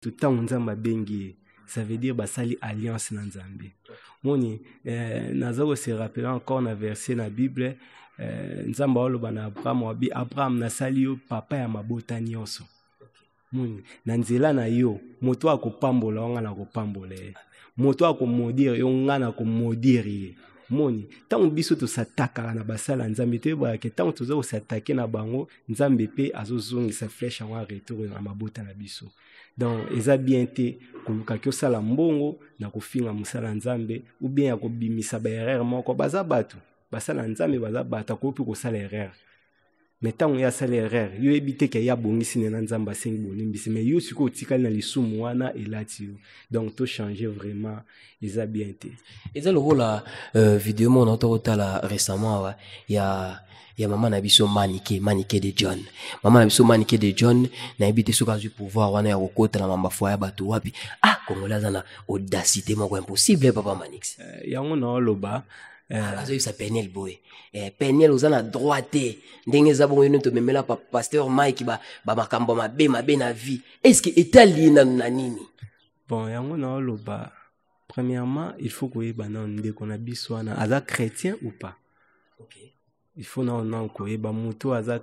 tout on nzamba bengi, ça veut dire basali alliance na nzambe. Moni nazako se rappeler encore na verset na Bible nzamba oloba na Abraham nasali yo papa ya mabota nyonso. Moni na nzela na yo moto akopambola nga na kopambola ye. Moto akomodire yo nga na komodire ye. Moni tant biso to sataka na basala nzambe te ba ke tant to zo satake na bango nzambe pe azozongisa flèche en retour na mabota na biso. Donc eza bien te koluka kyo sala mbongo na kofinga musala nzambe ou bien ya kobimisa ba erreur moko baza batu basala nzambe baza bata ko pe ko sala erreur. Mais tant ya sala erreur yo ebite ke ya bongisi na nzamba sengi bonimbisi mais yo siko tikali na lisumu wana elati yo. Donc to changer vraiment eza bien te. Eza le rôle vidéo mon ototala récemment ya maman na biso Maniké de John. Maman na biso Maniké de John na ebite soka zu pouvoir wana ya kokota na mamba foya batu wapi. Ah Congolais na audacité moko impossible papa Manix. Yango na loba azo sa Penel boy. Penel ozana droite ndenge za bongo to memela pa pasteur Mike ba makambo mabe na vie. Est-ce que etali na nini? Bon yango na loba premièrement il faut que yeba ndeko na biso wana aza chrétien ou pas. OK. Il faut non koyeba muto aza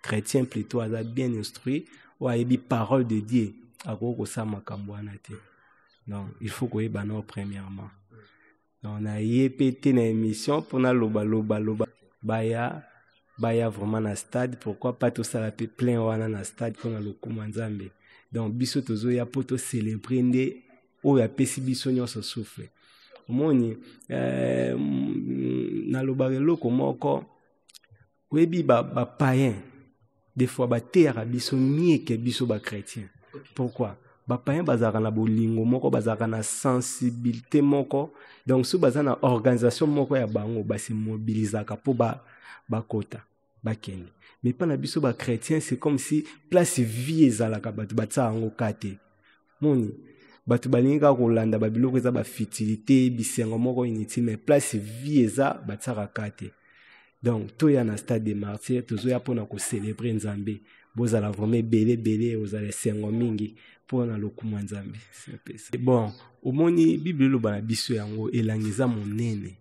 chrétien plutôt aza bien instruit ou ayebi parole de Dieu akoko sa makambo wana te. Donc il faut koyeba non premièrement. Donc na yepete na émission pour na loba baya vraiment na stade, pourquoi pas tout ça la plein wana na stade pour na lokuma nzambe. Donc biso tozo ya poto célébrer nde o ya pesi biso nyonso souffle. Omoni na loba loko moko webi ba païen des fois ba terre biso mieke biso ba chrétien. Pourquoi? Ba païen bazaka na bolingo moko bazaka na sensibilité moko. Donc sous bazana organisation moko ya bango ba se mobilisaka po ba kota ba kende. Mais pas na biso ba chrétien c'est comme si place vie ezalaka batu batsa ngo kate. Moni batu balinga kolanda ba biloko eza ba futilité bisengo moko inutile mais place vie eza batsa kate. Donc to ya na stade des martyrs tozo ya pona ko célébrer nzambe bozala vraiment belé ozala sengo mingi pona lokuma nzambe. C'est bon omoni Bible lo bana biso yango elangeza monene.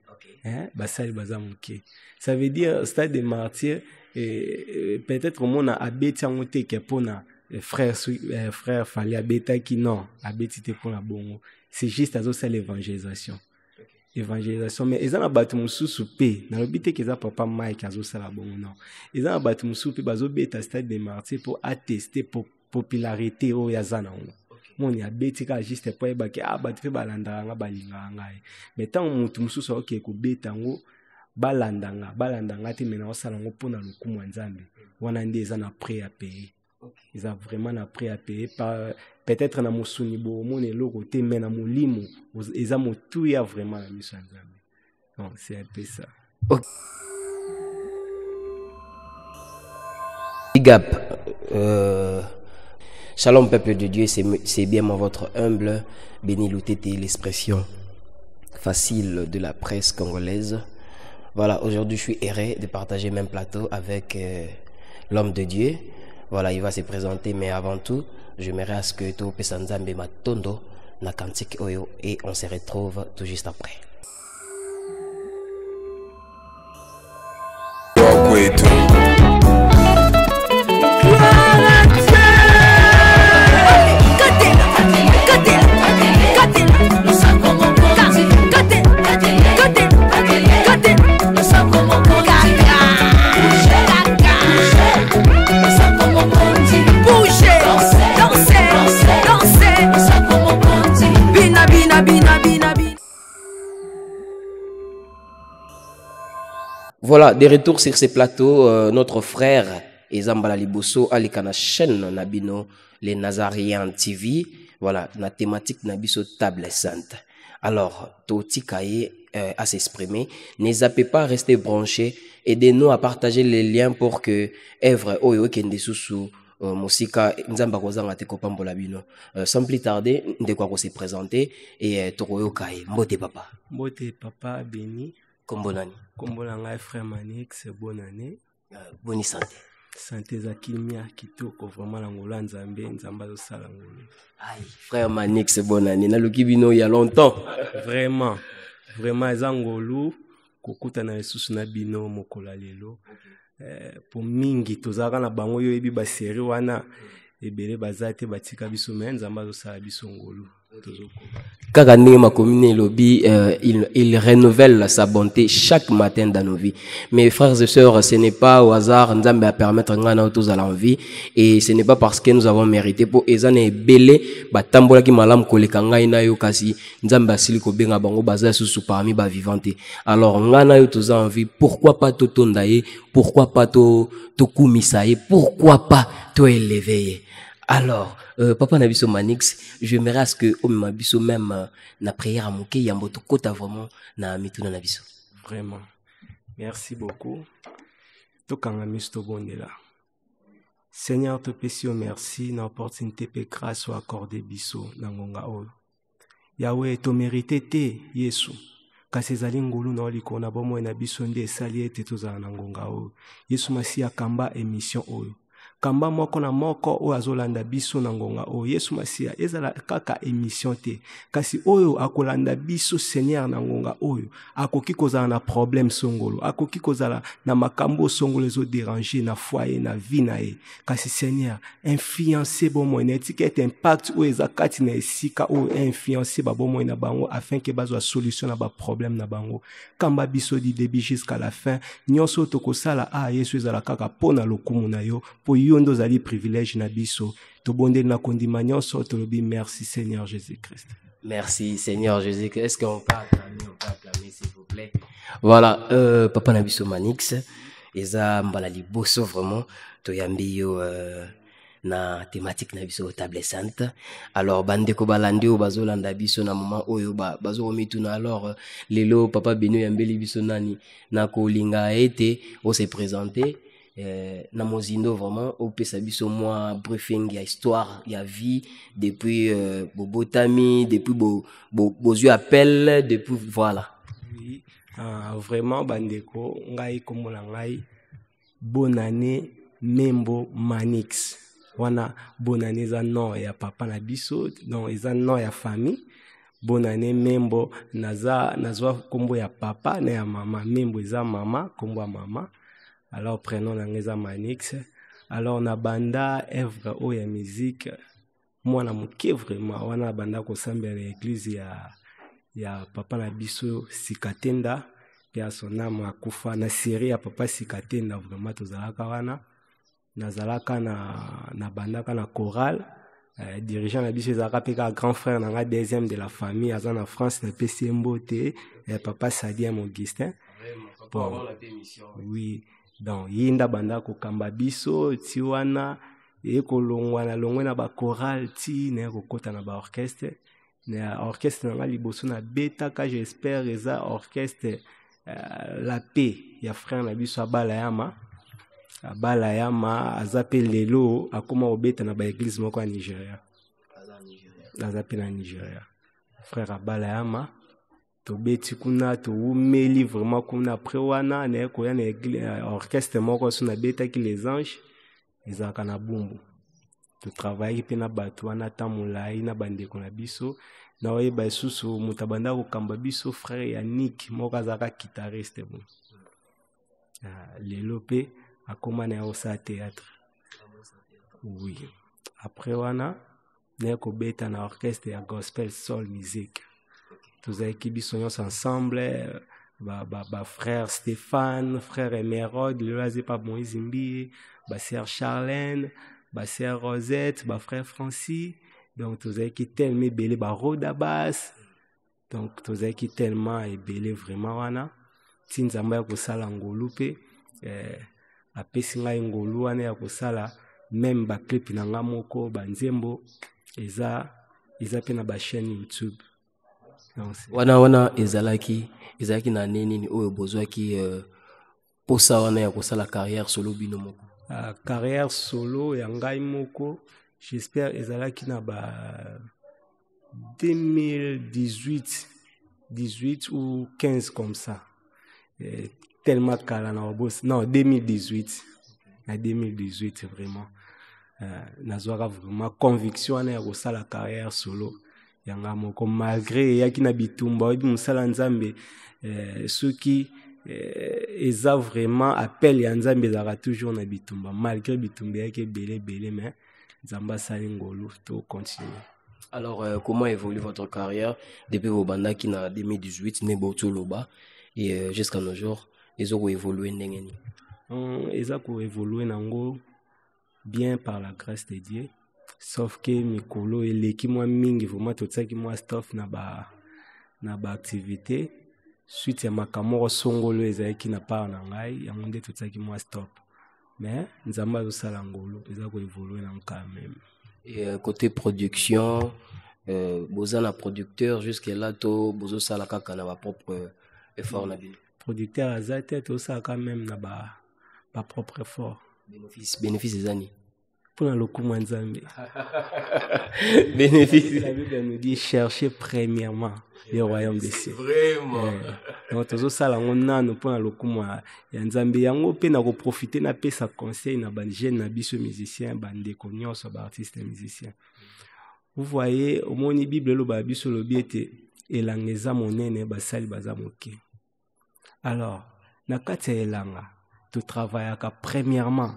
Basali baza moké. Ça veut dire stade des martyrs peut-être mon a abeti yango te ke pona frère fallait abeta qui non abeti te pona bongo. C'est juste azo ça l'évangélisation. Évangélisation mais ezana batu mususu pe na lobite keza papa Mike azo sala bongo non ezana batu mususu pe bazo beta stade des martyrs pour attester pour popularité o yazana on moni abeti ka juste pour ba ke batu pe balanda nga balinga ngai mais tant mutu mususu OK ko beta ngo balanda te mena osala ngo pona lokumu nzambe wana ndi ezana prêt à payer. Ils ont vraiment appris à payer par peut-être na musuni bo mon eloko te mais na molimo ils ont tout ya vraiment la mission nzambe. Donc c'est un peu ça. Okay. Big up. Shalom peuple de Dieu, c'est bien moi votre humble béni Loutete, l'expression facile de la presse congolaise. Voilà, aujourd'hui je suis heureux de partager même plateau avec l'homme de Dieu. Voilà, il va se présenter, mais avant tout, j'aimerais à ce que tu puisses Nzambe Matondo na kantik oyo et on se retrouve tout juste après. Voilà, de retour sur ces plateaux, notre frère Ezambala Liboso alikana chaîne Nabino, les Nazariens TV, voilà, la thématique Nabiso table sainte. Alors, Toti Kaye à s'exprimer, ne zappez pas à rester branchés, aidez-nous à partager les liens pour que Evre Oyo Kende Susu Mosika Nzamba Kozanga te kopambola bino. Sans plus tarder, ndeko ko se présenter et Toroyo Kaye. Mbote papa béni. Kombolani. Kombolanga frère Manix, bonne année. Bonne santé. santé za kimia kitoko vraiment na ngolo nzambe nzamba zo sala ngolo. Aïe, frère Manix, bonne année. Na lukibino il y a longtemps. Vraiment eza ngolo kokuta na lisusu na bino mokola lelo. Pour mingi tozaka na bango yo ebi ba série wana ebele bazate batika biso men nzamba zo sala biso ngolo. Kaka ndenge makomine lobi, il renouvelle sa bonté chaque matin dans nos vies. Mes frères et sœurs, ce n'est pas au hasard Nzambe a permettre ngana tous à l'envie et ce n'est pas parce que nous avons mérité pour ezane belé batambola ki malam koleka ngai na yo kasi Nzambe asili ko benga bango baza susu parmi ba vivante. Alors ngana yo tous envie, pourquoi pas to tondaye, pourquoi pas to kumisaye, pourquoi pas to élever. Alors Papa Nabiso Manix, j'aimerais à ce que Mabiso même na prière à moké yamboto kota vraiment na mituna Nabiso. Vraiment. Merci beaucoup. Tokanga misto bondela. Seigneur te pèsio merci na opportunité pe grâce ou accordé biso na ngonga o. Yahweh to mérité te Yesu. Kasi ezali ngulu na oliko na bomo na biso nde esali ete tozala na ngonga o. Yesu Masiya kamba émission oyo. Kamba moko na moko oyo azolanda biso na ngonga oyo Yesu Masiya ezala kaka émission te kasi oyo akolanda biso Seigneur na ngonga oyo akoki kozala na problème songolo akoki kozala na makambo songolo ezo déranger na foyer na vie na ye kasi Seigneur influencer bomo na étiquette impact oyo ezakati na esika oyo influencer ba bomo na bango afin que bazwa solution na ba problème na bango kamba biso du début jusqu'à la fin nyonso tokosala Yesu ezala kaka pona lokumu na yo po yondo zali privilège na biso to bonde na kondima nyonso tolobi merci Seigneur Jésus-Christ. Merci Seigneur Jésus-Christ. Est-ce qu'on peut acclamer s'il vous plaît? Voilà, Papa Nabiso Manix eza mbala liboso vraiment to yambi yo na thématique na biso table sainte. Alors bande ko balandi o bazolanda biso na moment oyo bazo mituna alors lelo Papa Beno yambeli biso nani na kolinga ete o se présenter na mozindo vraiment au pesa biso moi briefing ya histoire ya vie depuis bobotami depuis bo yeux appel depuis voilà. Oui, vraiment bandeko ngai komola ngai bonne année Membo Manix wana bonne année za non ya papa na biso non eza non ya famille bonne année Membo nazwa kombo ya papa na ya mama Membo eza mama kombo ya mama. Alors prénom nangeza Manix. Alors na banda œuvre o ya musique moi na moke vraiment wana banda ko sambela église ya papa na biso Sikatenda ya son âme akufa na série ya papa Sikatenda vraiment tozalaka wana nazalaka na bandaka na chorale dirigeant na biso ezalaka pe ka grand frère nanga deuxième de la famille aza na France na PCMBO te papa Sadia Augustin. Bon, oui. Donc yinda banda ko kamba biso ti wana ekolongwa na longwe na ba chorale ti na kokota na ba orchestre na liboso na beta ka j'espère eza orchestre la paix ya frère na biso abala yama azape lelo akoma obeta na ba église moko ya Nigeria azape na Nigeria frère abala yama tobeti kuna toumeli vraiment kuna après wana na koya na église orchestre moko so na beta ki les anges ezaka na bumbu to travailler pe na bato wana tamulai na bandeko na biso na oyeba susu mutabanda ko kamba biso frère Yannick moko azaka guitariste bon lelo pe akoma na osa théâtre oui après wana na ko beta na orchestre ya gospel soul music. Tous avec biso ensemble frère Stéphane, frère Emerode, le lazé pas Moïse Mbi, sœur Charlène, sœur Rosette, frère Francis. Donc tous avec tellement belé Roda Bass. Donc tous avec tellement belé vraiment wana. Tinzamba ko sala ngolu pe apesi ngai ngolu wana ya ko sala même ba clip na ngamoko banzembo eza pe na ba chaîne YouTube. wana ezalaki na nini oyo bozwaki posa wana ya kosala carrière solo bino moko carrière solo ya ngai moko j'espère ezalaki na ba 2018 ou 15 comme ça tellement kala na boss non 2018 en 2018 vraiment. Nazwaka vraiment conviction na ko sala carrière solo. Yanga moko malgré yaki na bitumba obi musala nzambe ceux qui eza vraiment appel ya nzambe ezaka toujours na bitumba malgré bitumba yaki belé mais nzamba sali ngolu to continuer. Alors comment évolue votre carrière depuis vos bandas qui na 2018 ne botu loba et jusqu'à nos jours ils ont évolué ndengeni? Ils ont évolué nango bien par la grâce de Dieu. Sauf que mikolo eleki mwa mingi vraiment totsaki mwa stuff na ba activité suite ya makamoko songolo ezalaki na part na ngai yango nde totsaki mwa stop mais nzamba azosala ngolo eza ko évoluer na quand même. Et côté production boza na producteur jusque là to bozo sala kaka na ba propre effort na bino producteur azate to sala quand même na ba propre effort bénéfice des années pour le coup nzambe. Bénéfice. La Bible nous dit chercher premièrement le royaume des cieux. Vraiment. Donc tozo sala ngonano pour le coup ya nzambe yango pe na ko profiter na pesa conseil na ba jeune na biso musicien bande konyoso ba artiste musicien. Vous voyez au moni Bible lo ba biso lo biete elangeza monene basali baza moke. Alors na kati elanga tu travaillaka premièrement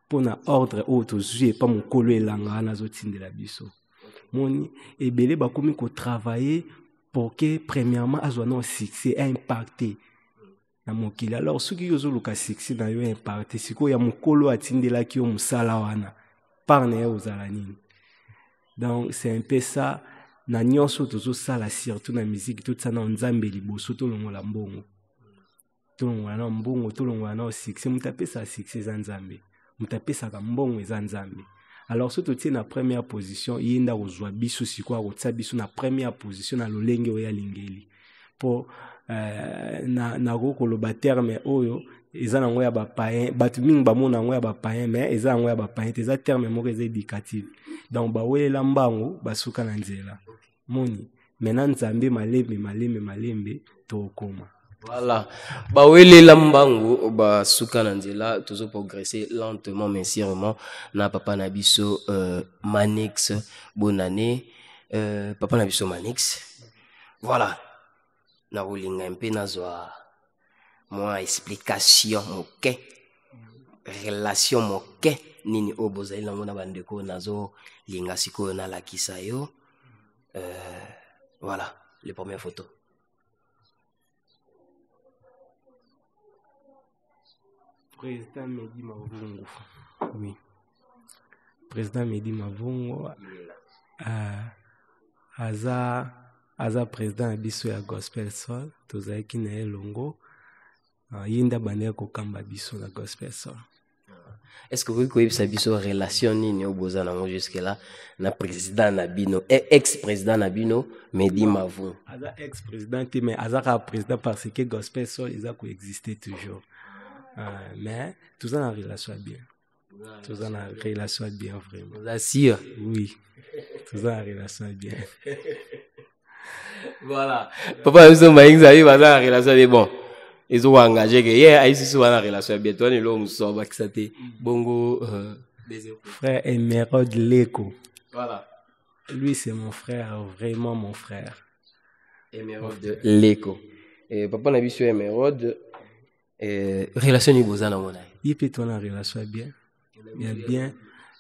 pour na ordre auto zui pas mon kolo elanga na zotinde la biso moni ebele bakomi ko travailler pour que premièrement azwa no succès impacté na mokili. Alors soki yozo luka succès na yo impacté siko ya mokolo atindela ki yo musala wana par na yo zala nini. Donc c'est un peu ça na nyonso tozo sala surtout na musique tout ça na nzambe liboso to longola mbongo to longola na mbongo to longola na succès mutape sa succès za nzambe mutapesaka mbongo eza nzambe. Alors so totie na première position yinda kozwa biso siko akotsa biso na première position na lolenge oyo alingeli po na kokoloba terme oyo eza nango ya bapayen bato mingi bamona yango ya bapayen mais eza yango ya bapayen te eza terme moko eza éducative donc bawelela mbango basuka na nzela moni maintenant nzambe malembe tokoma. Voilà. Bawele lambango ba suka na nzela toujours progresser lentement mais sûrement na papa na biso Manix bonne année papa na biso Manix. Voilà. Na rolinga mpe nazwa moi explication moke relation moke nini obozali nango na bandeko nazo linga sikoyo na lakisa yo voilà les premières photos. Président Medi Mavungu. Oui. Président Medi Mavungu. Aza président abiso ya Gospel Soul. Tozaki na elongo. Yinda bande ko kamba biso na Gospel Soul. Est-ce que vous pouvez savoir sa relation nini oboza na jusque là na président Nabino et ex-président Nabino Medi Mavungu. Aza ex-président mais aza ka président parce que Gospel Soul ils ko exister toujours. Mais tout ça en relation bien. Tout ça en relation bien vraiment. La sire. Oui. Tout ça en relation bien. Voilà. Papa nous sommes en relation bien bon. Ils ont engagé que hier ici sont en relation bien. Toi nous nous sommes acceptés. Bongo frère Emerode Leko. Voilà. Lui c'est mon frère, vraiment mon frère. Emerode Leko. Et papa n'a vu sur Emerode relation ni bozana mona il peut toi na relation bien il y a bien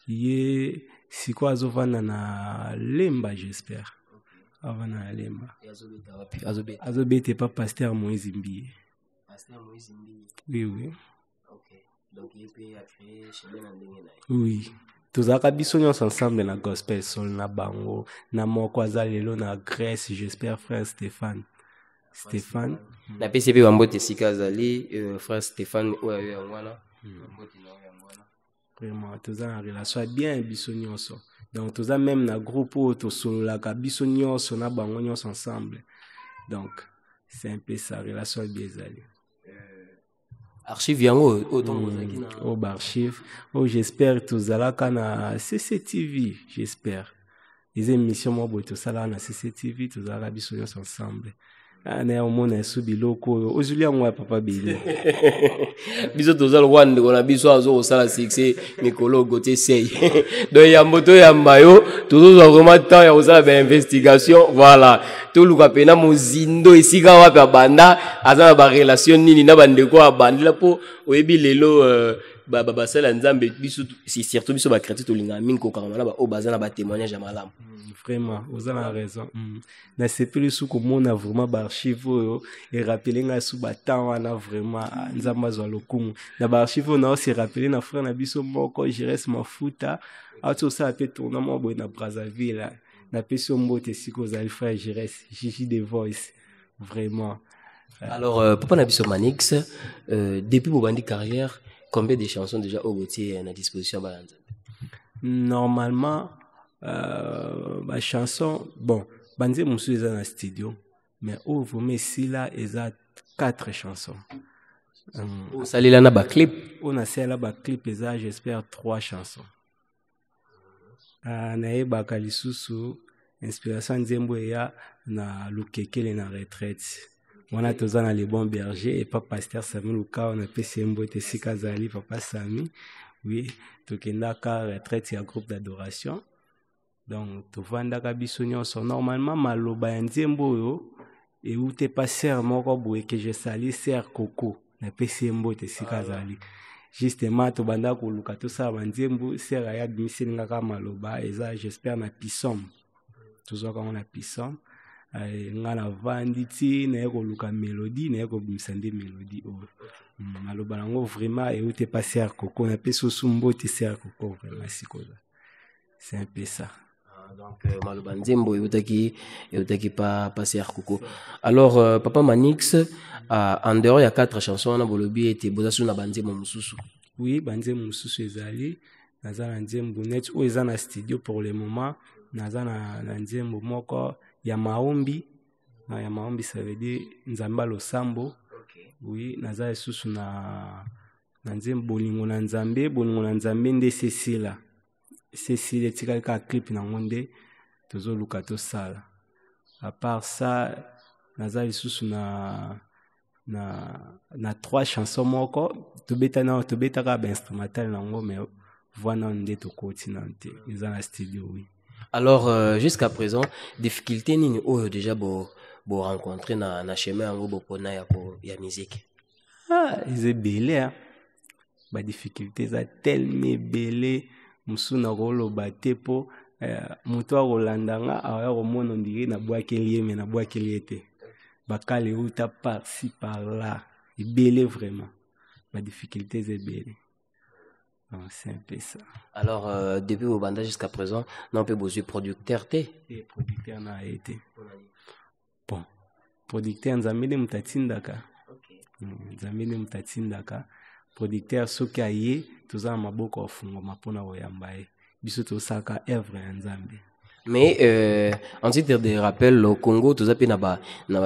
il si quoi azovana na lemba j'espère avana lemba azobete pas pasteur Moïse Mbi oui OK donc il peut créer chemin na ndenge na oui tozaka biso nyonso ensemble na Gospel Soul na bango na moko azalelo na Grèce j'espère frère Stéphane na PCP wambote sika zali frère Stéphane oyo yangwana wambote na yangwana vraiment toza na relation bien biso nyonso donc toza même na groupe oyo tosololaka biso nyonso na bango nyonso ensemble donc c'est un peu ça relation bien ezali archive yango autant au archive oh j'espère tozalaka na CCTV j'espère les émissions mo boto sala na CCTV tozalaka biso nyonso ensemble. na omona su biloko ozuli yango ya papa Billy biso tozal Rwanda on a biso azo sala succès Mikolo Gauthier Sey donc ya moto ya mayo toujours vraiment temps ya osala ba investigation voilà to luka pena mozindo esika wapi abanda azana ba relation nini na bandeko abandila po oyebi lelo basala nzambe biso surtout biso ba chrétien to linga mingi ko kamala ba o bazana ba témoignage ya malamu. Vraiment, vous avez raison. Na sepeli sou komona vraiment ba archive et rappeler nga sou batant wana vraiment nzamba zwa lokumu. Na ba archive na aussi rappeler na frère na biso moko Jires Mafuta, ato sa pe tourna mo boy na Brazzaville. Na peso mbote siko za frère Jires, Gigi The Voice. Vraiment. Alors papa na biso Manix, depuis vos bandi carrière, combien de chansons déjà au Gauthier à disposition balanza? Normalement ma chanson, bon, Banze Moussou est dans le studio, mais où vous mettez ici là, il y a 4 chansons. Ça là na ba clip. On a ça là ba clip, il y a j'espère 3 chansons. Na ba kalisusu, inspiration Nzembo ya na Lukekele na retraite. On a tous dans les bons bergers et pas pasteur Sami Luka, on a PCMbo Tessika Zali, papa Sami. Oui, tokenda ka retraite ya groupe d'adoration. Donc, tu vois, normalement, maloba ya Nzembo yo, et où t'es pas serre moko boue que je sali serre coco, na pesi mbote sikazali. Justement, tu banda ko luka to sa Nzembo serre ya admission ngaka maloba, et ça, j'espère na pisom. Tu vois quand on a pisom, nga na vanditi, na ko luka mélodie, na ko bimsande mélodie. Maloba nango vraiment, et où t'es pas serre coco, na pesi sumbote serre coco, vraiment sikoza. C'est un peu ça. Donc Maloba Nzembo et pas passer à Koko. Alors papa Manix en dehors il y a 4 chansons na bolobi était bozasu na Banzembo Mususu. Oui, Banzembo Mususu ezali nazana Nzembo net ou ezana studio pour le moment nazana Nzembo moko ya maombi na ya maombi ça veut dire Nzamba Losambo. Oui, nazala susu na Nzembo bolingo na Nzambe nde Cécile. Cécile tika ka clip na ngonde tozo lukato sala. À part ça, nazali susu na 3 chansons moko to beta ka ba instrumental na ngo mais voilà nde to continente ils en studio oui. Alors jusqu'à présent difficulté nini oyo déjà bo rencontrer na chemin ngo bo pona ya musique. Ils est belé ba difficulté za tellement belé musuna rolo batepo muto rolandanga aya romono ndiri na bwakeli yeme na bwakeli ete bakale uta par-ci par-là belé vraiment la difficulté est belé. C'est un peu ça. Alors depuis au banda jusqu'à présent non peut besoin producteur té et producteur na été bon producteur nzamele mutatindaka nzamele mutatindaka producteur soki aye tozala maboko ofungo mapona oyamba ye biso tosaka œuvre ya Nzambe. Mais en titre de rappel au Congo toza pe na ba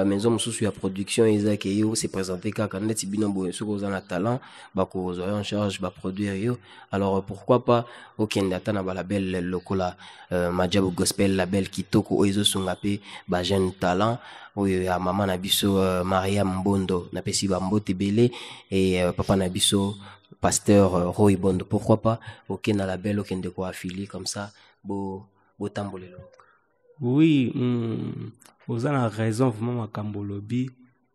maison mususu ya production ezaki yo se présenter kaka net bino bo soko za na talent ba ko zo en charge ba produire yo. Alors pourquoi pas okende ata na ba label lokola Majabu Gospel label kitoko oyo sunga pe ba jeune talent oyo ya mama na biso Maria Mbondo na pesi ba mbote belé et papa na biso pasteur Roy Bondo. Pourquoi pas okende na label okende ko affilier comme ça bo oui, vous avez raison vraiment makambo lobi,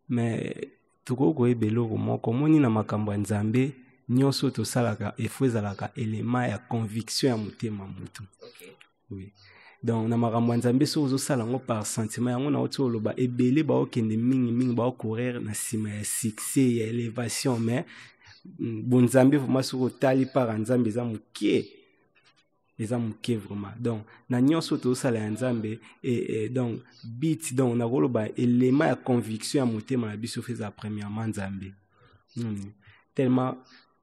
mais tuko koyebelo moko moni na makambo Nzambe nyonso to salaka efwezalaka élément ya conviction ya motema mutu. Oui. Donc na makambo Nzambe so zo sala ngo par sentiment yango na oto loba ebele ba okende mingi ba courir na sima ya succès ya élévation mais bon Nzambe vraiment so tali par Nzambe za mukie. Les hommes qui vraiment donc na nyonso to sala ya Nzambe et donc beat donc na koloba élément ya conviction ya motema na biso feza premièrement Nzambe tellement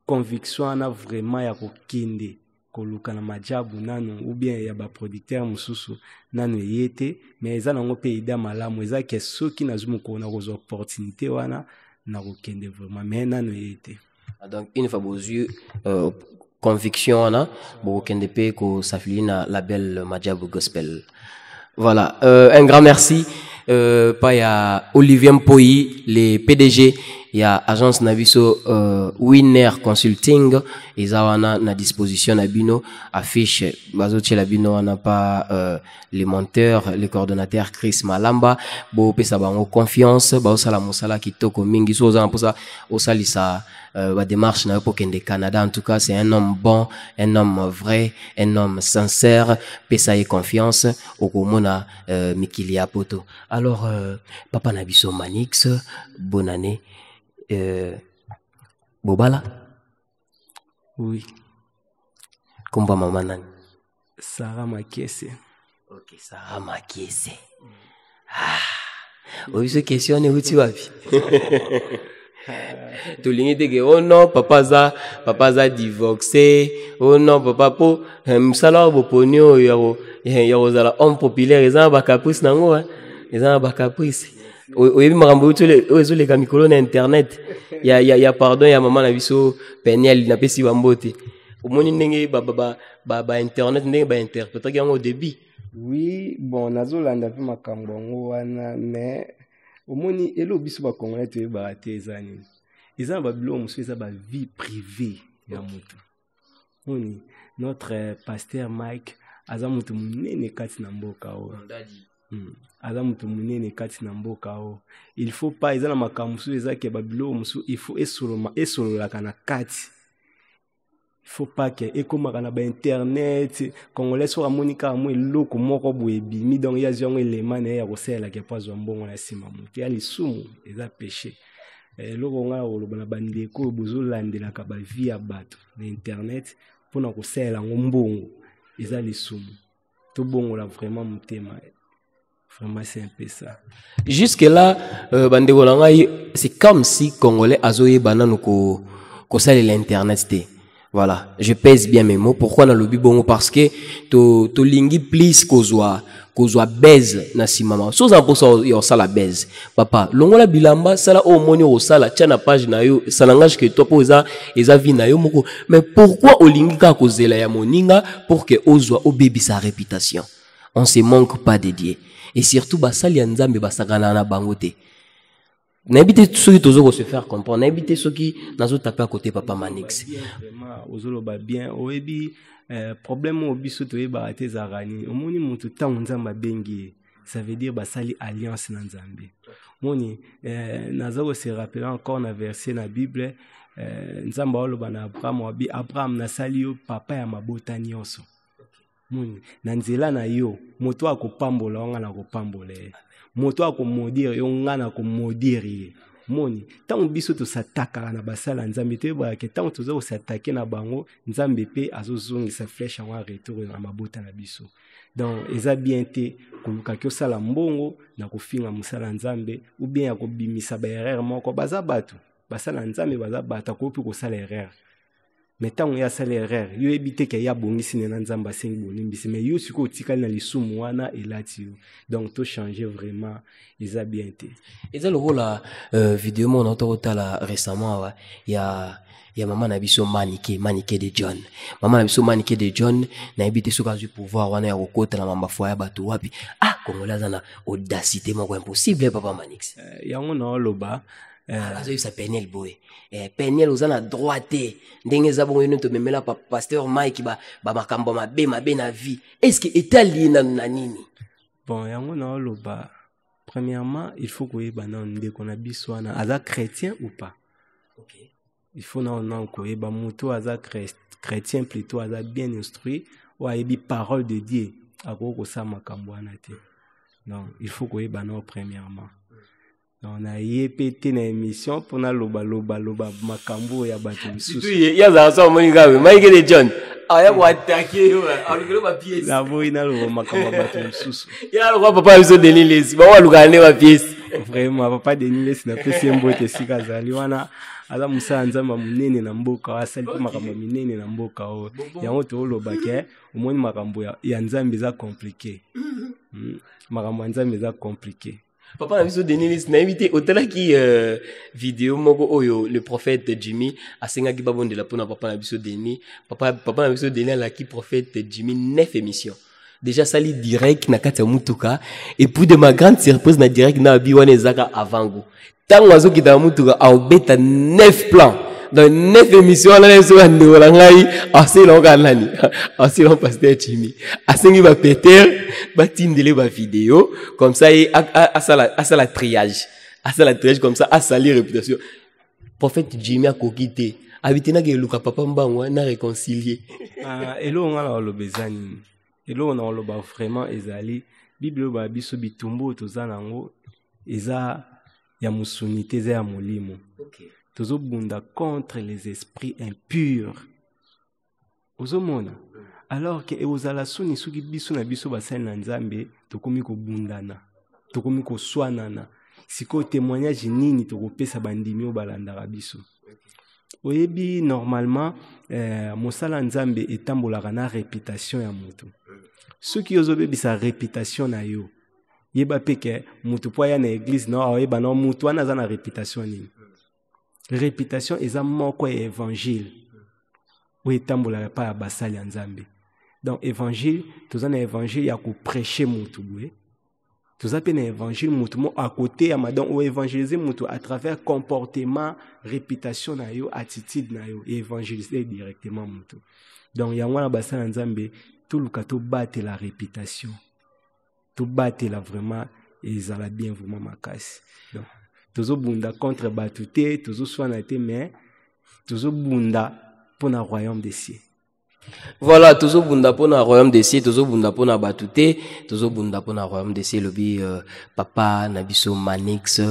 conviction na vraiment ya kokende koluka na majabu nano ou bien ya ba producteur mususu nano yete mais eza nango pe ida malamu eza ke soki na zumu ko na kozo opportunité wana na kokende vraiment mais nano yete. Donc une fois vos yeux conviction na bo kende pe ko s'affilie na label Majabu Gospel. Voilà, un grand merci pas ya Olivier Mpoyi, les PDG, il y a agence Nabiso Winner Consulting, ils ont na disposition Nabino affiche bazoche Labino on n'a pas les monteurs, les coordonnateurs Chris Malamba, bo pesa bango confiance, ba osala musala kitoko mingi so za posa osalisa ba démarche na pour kende Canada. En tout cas, c'est un homme bon, un homme vrai, un homme sincère, pesa et confiance au komona mikili ya poto. Alors papa Nabiso Manix, bonne année. Bobala? Oui. Kumba mama nani? Sarah Makiese. Ok, Sarah Makiese. Obiso question uti wapi? Tulingi teke oh non papa za divorcé, oh non papa po msala bo ponyo yaro zala homme populaire ezana ba caprice nango ezana ba caprice. Oyebi makambo uzule ka mikolo na internet ya pardon ya mama na biso Peniel na pesi bambote omoni ndenge ba internet ndenge ba interpréter yango au début. Oui, bon nazolanda pe makambo ngo wana mais omoni elo biso ba congolais te ba tezani ezana ba bilo muso eza ba vie privée ya moto. Oni notre pasteur Mike aza mutu munene kati na mboka o. Aza mutu munene kati na mboka o. Il faut pas ezana makambo muso eza ke ba bilo muso il faut esolola kana kati. Il faut pas que ekomaka na ba internet congolais so amonika mo eloko moko boyebi mi donc ya zongo élément na ya kosela ke pozo mbongo na sima mutu ya lisumu eza péché. Eloko nga oloba na bandeko bozolandela ka ba vie ya bato na internet pona kosela ngombongo eza lisumu to bongo la vraiment mutema. Vraiment c'est un peu ça. Jusque là bandeko na ngai c'est comme si congolais azoye banano ko sala l'internet té. Voilà, je pèse bien mes mots. Pourquoi dans le bongo? Parce que to lingi please kozwa baise na si mama. So za posa yo sala baise. Papa, longola bilamba sala o moni o sala tia na page na yo, ça n'engage que toi pour eza vie na yo moko. Mais pourquoi o lingi ka kozela ya moninga pour que ozwa o baby sa réputation? On se manque pas de Dieu. Et surtout basali ya nzambe basakana na bangote. N'habitez ceux qui toujours se faire comprendre. N'habitez ceux qui n'ont tapé à côté papa Manix. Vraiment, ozolo ba bien. Oebi problème au biso to eba ate zarani. Omoni mutu ta nzamba bengi. Ça veut dire basali alliance na nzambe. Moni nazoko se rappeler encore na verset na Bible nzamba oloba na Abraham na sali yo papa ya mabota nyonso. Moni na nzela na yo moto akopambola wanga na kopambola. Moto akomodire yo ngana komodire moni tant biso to sataka na basala nzambe te ba ke tant to zo satake na bango nzambe pe azozongisa flèche en retour na mabota na biso. Donc eza bien te koluka kyo sala mbongo na kofinga musala nzambe ou bien akobimisa ba erreur moko baza bato basala nzambe baza bata ko pe ko sala erreur. Mais tant ya sala erreur yo ebite ke ya bongisi na nzamba sengi bonimbisi mais yo siko tikali na lisumu wana elati yo. Donc to changer vraiment eza bien te. Eza lokola vidéo mon ototala récemment ya maman na biso Maniké de John. Maman na biso Maniké de John na ebite soka du pouvoir wana ya kokota na mamba foya bato wapi. Ah Congolais na audacité moko impossible papa Manix. Yango na loba azo sa Peniel boy. Peniel ozana droite ndenge za bongo to memela pa pasteur Mike ba makambo mabe na vie. Est-ce que etali na nini? Bon yango na loba premièrement il faut que bana ndeko na biso na aza chrétien ou pas. OK. Il faut non ko ba muto aza chrétien plutôt aza bien instruit ou ayebi parole de Dieu akoko sa makambo na te. Donc il faut que bana premièrement. On a yépété na émission pour na loba makambo ya bato misusu. Ya za so moninga we Mike de John. Aya ko attaquer yo alukelo ba pièce. Na boy na loba makambo bato misusu. Ya lo papa biso Denis Les. Ba wa lukane ba pièce. Vraiment papa Denis Les na pesi mbote sika zali wana ala musa nzamba munene na mboka asali makambo minene na mboka o. Yango to loba ke omoni makambo ya nzambe za compliqué. Makambo nzambe za compliqué. Papa na biso Denis na invité otala ki vidéo moko oyo le prophète Jimmy asenga ki babonde la pona papa na biso Denis papa na biso Denis la ki prophète Jimmy 9 émissions déjà sali direct na kati ya mutuka et puis de ma grande surprise na direct na bi wana ezaka avango tango azokita mutuka aobeta 9 plans dans 9 émissions là les so ande wala ngai asilo kanani asilo pasteur Chimi asengi ba Peter ba tindele ba vidéo comme ça et asala triage comme ça asali réputation prophète Jimmy a kokité habitena ke luka papa mbango na réconcilier elo ngala olobezani elo na oloba vraiment ezali bible ba biso bitumbu tozana ngo eza ya musunité eza ya molimo. OK. Tozobunda contre les esprits impurs. Ozomona. Alors que ozala suni suki biso na biso basali na Nzambe tokomi ko bundana. Tokomi ko swanana. Siko témoignage nini tokopesa bandimi o balandaka biso. Oyebi normalement mosala Nzambe etambolaka na réputation ya mutu. Soki ozobebisa réputation na yo yeba peke mutu po ya na église na oyeba na mutu wana za na réputation nini. Réputation eza moko ya évangile ou etambola pa ya basali ya Nzambe. Donc évangile toza na évangile ya ko prêcher mutu boye. Toza pe na évangile mutu mo à côté ya madon ou évangéliser mutu à travers comportement, réputation na yo, attitude na yo, et évangéliser directement mutu. Donc yango na basali ya Nzambe tout le cas to battre la réputation. To battre la vraiment ezala bien vraiment makasi. Donc tozo bunda contre batute, tozo soana te mais tozo bunda pour le royaume des cieux. Voilà, tozo bunda pour le royaume des cieux, tozo bunda pour na batute, tozo bunda pour le royaume des cieux. Lobi papa Nabiso Manix,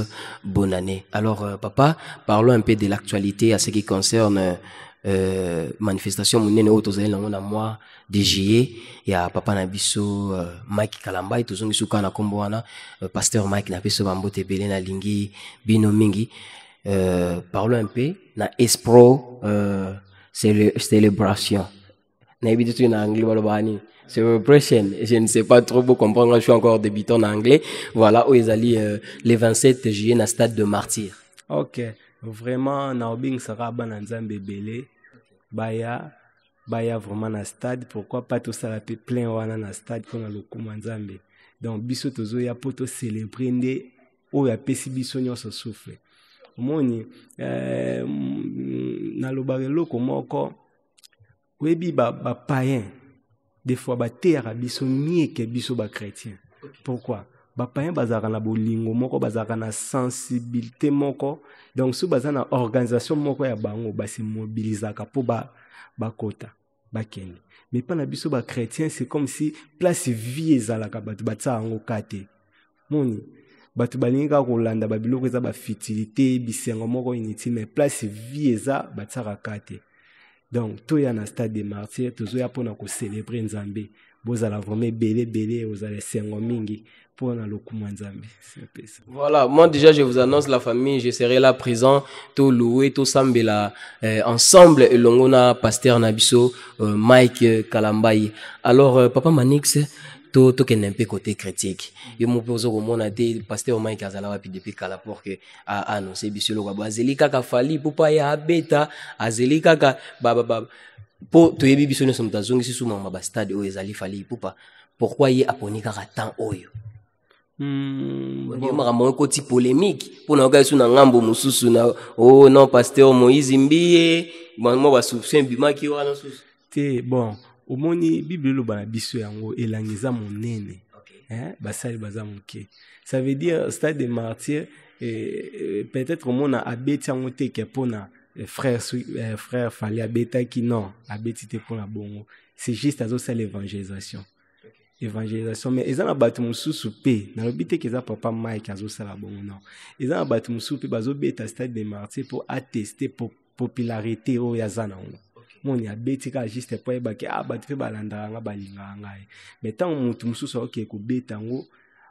bonne année. Alors papa, parlons un peu de l'actualité à ce qui concerne manifestation munene autozali nango na mois de juillet ya papa na biso Mike Kalambai tozongi suka na kombo wana pasteur Mike na biso bambote belé na lingi bino mingi. Parlons un peu na espro célébration na bitu na anglais balobani celebration, je ne sais pas trop comprendre, je suis encore débutant en anglais. Voilà où ils allaient les 27 juillet na stade de Martyr. OK. Vraiment na obing sera ban Nzambe belé baya vraiment na stade, pourquoi pas tout ça la plein wana na stade pour na lokuma Nzambe. Donc biso tozo ya poto célébrer ndé o ya pesi biso nyonso souffle omoni na lobakelo komoko webi ba païen des fois ba terre biso mieke biso ba chrétien. Pourquoi ba païen bazaka na bolingo moko bazaka na sensibilité moko. Donc sous bazana organisation moko ya bango ba se mobilisaka po ba kota ba kende. Mais pas na biso ba chrétien, c'est comme si place vie ezalaka batu batsa ngo kate. Moni batu balinga ko landa ba biloko eza ba futilité bisengo moko inutile, mais place vie eza batsa kate. Donc to ya na stade de Martyr tozo ya pona ko célébrer Nzambe. Bozala vraiment belé ozala sengo mingi. Voilà, moi déjà je vous annonce la famille, je serai là présent, tout loué, tout sambela ensemble et l'ongona pasteur Nabiso Mike Kalambai. Alors papa Manix to ken un peu côté critique. Yo mo pozo ko mona te pasteur Mike azala wapi depuis kala pour que a annoncer biso lo ba zelika ka fali pupa ya beta azelika ka ba po to yebi biso no somtazongi sisu mama ba stade o ezali fali pupa. Pourquoi y aponika ka temps oyo? Bon côté polémique pour na gaïsu na ngambo mususu na oh non pasteur Moïse Mbie moi ba soupçon bima ki wana susu te bon omoni bible lo ba biso yango elangiza monene basali baza moke. Ça veut dire stade de Martyr peut-être au monde a abeti yango te ke pona frère fallait abeta ki non abeti te pona bongo, c'est juste azo ça l'évangélisation. Évangélisation, mais ils ont battu mususu pe na lobite que za papa Mike azo sala bon non ils ont battu mususu pe bazo beta stade de Martyr pour attester pour popularité o ya zana ngo moni a beti ka juste pour ba ke battu pe balanda nga balinga ngai mais tant mutu mususu OK ko beta ngo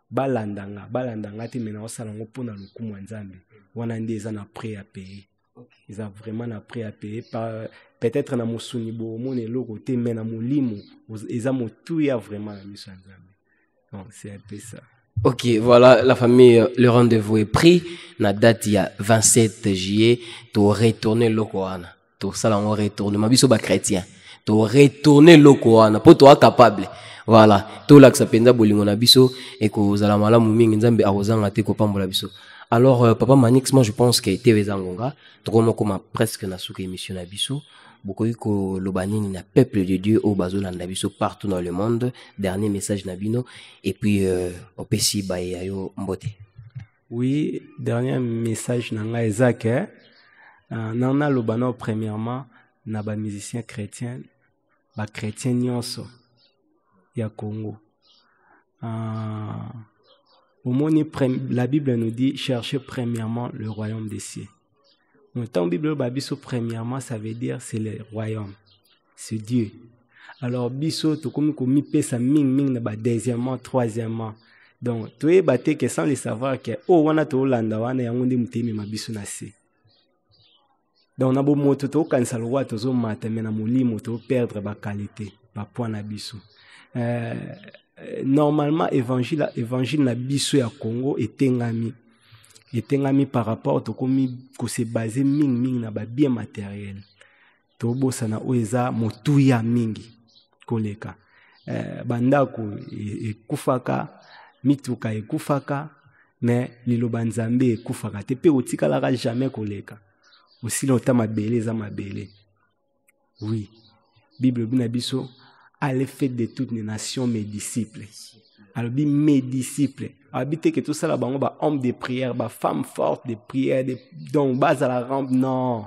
balanda nga te mena osala ngo pona lokumu Nzambe wana ndeza na prêt à payer. Ils ont vraiment appris à payer par peut-être na musuni bo moni lo côté mais na molimo ils ont tout ya vraiment la mission Nzambe. Donc c'est un peu ça. OK, voilà la famille, le rendez-vous est pris na date il y a 27 juillet to retourner lokoana. To sala on retourner mabiso ba chrétien. To retourner lokoana pour toi capable. Voilà, tout là que ça penza bolingo na biso et que zala malamu mingi nzambe awozanga te ko pambola biso. Alors papa Manix, moi je pense que TV Zangonga trop comme presque na souka émission na biso beaucoup ko lobanini na peuple de Dieu au bazolanda biso partout dans le monde. Dernier message na bino et puis opesi ba yayo mbote. Oui, dernier message nanga ezake nana lobano premièrement na ba musiciens chrétiens ba chrétiens nyonso ya Congo. La Bible nous dit cherchez premièrement le royaume des cieux. Tant Bible babiso premièrement ça veut dire c'est le royaume, c'est Dieu. Alors biso to comme ko mi pesa ming na ba deuxièmement, troisièmement. Donc tu es batté que sans le savoir que oh wana to landa wana yango ndi mutemi mabiso na se. Donc na bo moto to cancel wa to zo mata mena molimo to perdre ba qualité, ba point na biso. Normalement évangile na biso ya Congo etengami par rapport to komi ko se baser ming na ba bien matériel to bosana oeza motuya mingi koleka bandako ekufaka mituka ekufaka mais liloba nzambe ekufaka te pe otikalaka jamais koleka aussi longtemps mabele za mabele. Oui, Bible bina biso allez faire de toutes les nations mes disciples. Alors dit mes disciples. Habitez que tout ça là bas on homme de prière, ba femme forte de prière, donc base à la rampe non.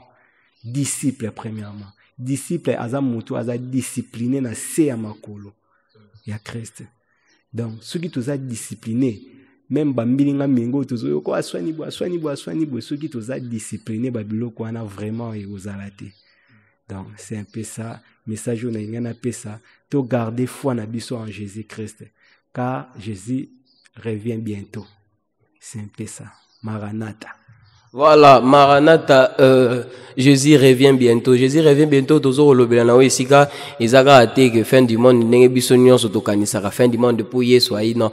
Disciples premièrement. Disciples azamutu aza discipliné na se ya makolo ya Christ. Donc ceux qui tous a discipliné même bambilinga mingo tous yo ko aswani bo ceux qui tous a discipliné babilo ko ana vraiment et aux alaté. Donc c'est un peu ça message on a ngana pesa to garder foi na biso en Jésus-Christ car Jésus revient bientôt. C'est un peu ça. Maranatha. Voilà, Maranatha, Jésus revient bientôt. Jésus revient bientôt. Toujours le belana oisika izaka ate que fin du monde nenge biso nyonso to kanisa fin du monde pour yeso ai non.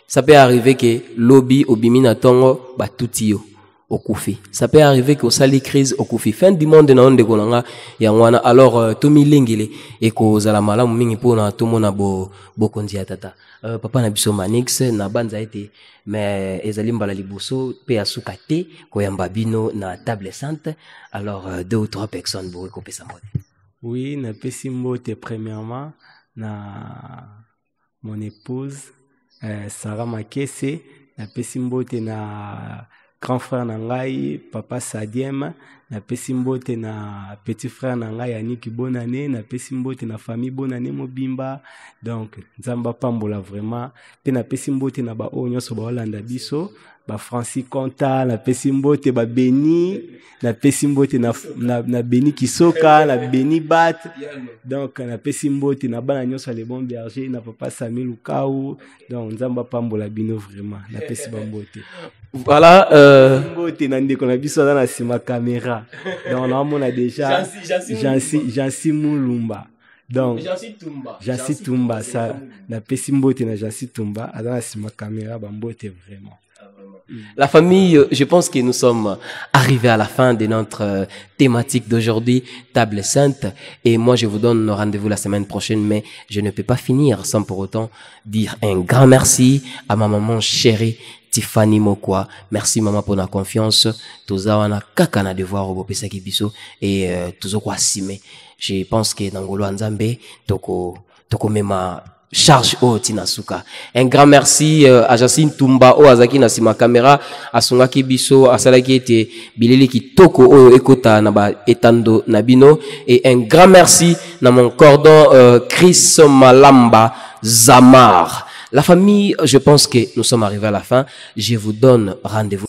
Ça peut arriver que lobby obimina tongo batutio okufi. Ça peut arriver que sali crise okufi fin du monde na onde konanga ya ngwana alors to milengele et ko zala malamu mingi pona to mona bo konzi tata. Papa na biso Manix na banza ete mais ezali mbala liboso pe asuka te ko yamba bino na table sainte alors 2 ou 3 personnes bo ko pesa mbote. Oui, na pesi mbote premièrement na mon épouse Sarah Makese, na pesi mbote na grand frère Nangai, papa Sadiem, na pesi mbote na petit frère Nangai Yannick bonne année, na pesi mbote na famille bonne année Mobimba. Donc nzamba pambola vraiment. Pe na pesi mbote na ba onyo so ba Holanda biso, ba Francis Conta, na pesi mbote ba Beni, na pesi mbote na Beni Kisoka, na Beni Bat. Donc na pesi mbote na bana nyoso les bons bergers, na papa Samuel Lukau. Donc nzamba pambola bino vraiment, na pesi bambote. Voilà, mbote na ndeko na biso na sima caméra. Donc on a déjà Jansi Mulumba. Donc Jansi Tumba ça na pesi mbote na Jansi Tumba na sima caméra bambote vraiment. La famille, je pense que nous sommes arrivés à la fin de notre thématique d'aujourd'hui, Table Sainte. Et moi, je vous donne rendez-vous la semaine prochaine, mais je ne peux pas finir sans pour autant dire un grand merci à ma maman chérie, Tiffany Mokwa. Merci maman pour la confiance. Tozawana kakana devoir au bopesa kibiso et tozo kwa sime. Je pense que dans Ngolo Nzambe toko mema charge au tinasuka. Un grand merci à Jacine Tumba o azaki na sima caméra asunga kibiso asalaki ete bilili kitoko o ekota na ba etando nabino et un grand merci na mon cordon Chris Malamba Zamar. La famille, je pense que nous sommes arrivés à la fin. Je vous donne rendez-vous.